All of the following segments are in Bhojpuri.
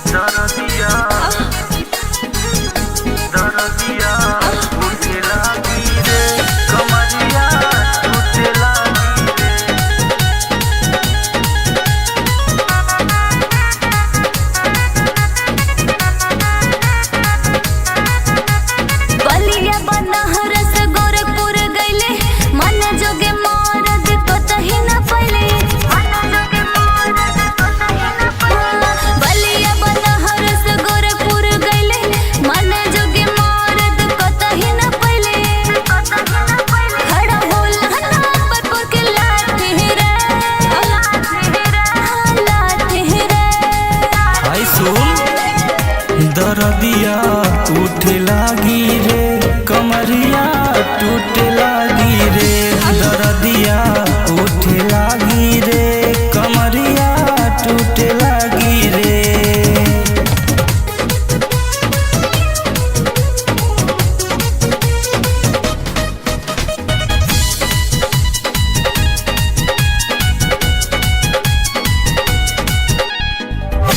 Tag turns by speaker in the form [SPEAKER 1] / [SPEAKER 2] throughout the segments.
[SPEAKER 1] दरदिया दरदिया उठे लागी रे कमरिया उठे लागी
[SPEAKER 2] बलिया बनहरस गोरखपुर गइले मन जोगे मरद कतही न पइले बलिया बनहरस गोरखपुर गइले मन जोगे मरद कतही न पइले खड़ा होला नागपुर के लाठी रे
[SPEAKER 1] भाई सुन दरदिया उठे लागी रे कमरिया टूटे लागी रे दरदिया उठे लागी रे कमरिया टूटे लागी रे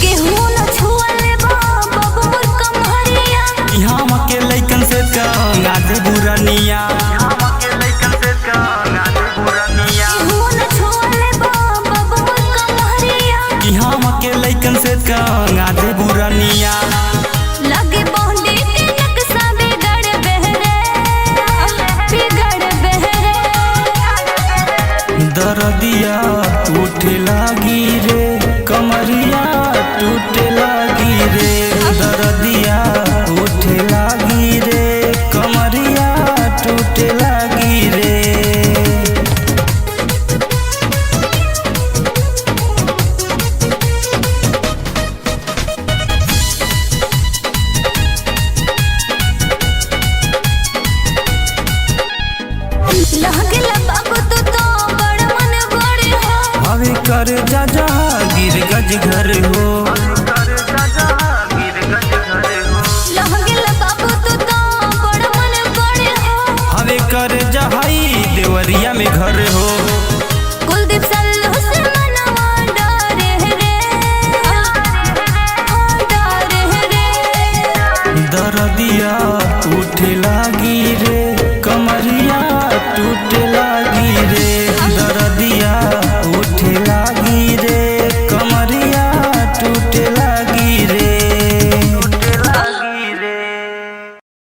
[SPEAKER 2] केहू न छुअले बाबा मोर कमरिया
[SPEAKER 1] यहाँ के लइकन से गाज बुरनिया
[SPEAKER 2] केहू न छुअले बाबा मोर कमरिया
[SPEAKER 1] यहाँ के लइकन से गाज बुरनिया
[SPEAKER 2] लगे बौंडी के नक्शा बिगड़ बहरे
[SPEAKER 1] दरदिया उठे लागी रे कमरिया टूटे लागी रे दरदिया उठे लागी रे कमरिया टूटे लागी रे
[SPEAKER 2] लगला बाबू तो बड़ मन बड़े हो
[SPEAKER 1] हवे कर जा गिर गज घर हो
[SPEAKER 2] लगला बाबू तो बड़ मन बड़े हो
[SPEAKER 1] हवे कर जहाई देवरिया में घर हो
[SPEAKER 2] कुलदीप सल्लू से मनवा डरे रे
[SPEAKER 1] दरदिया उठे लागी रे कमरिया टूटे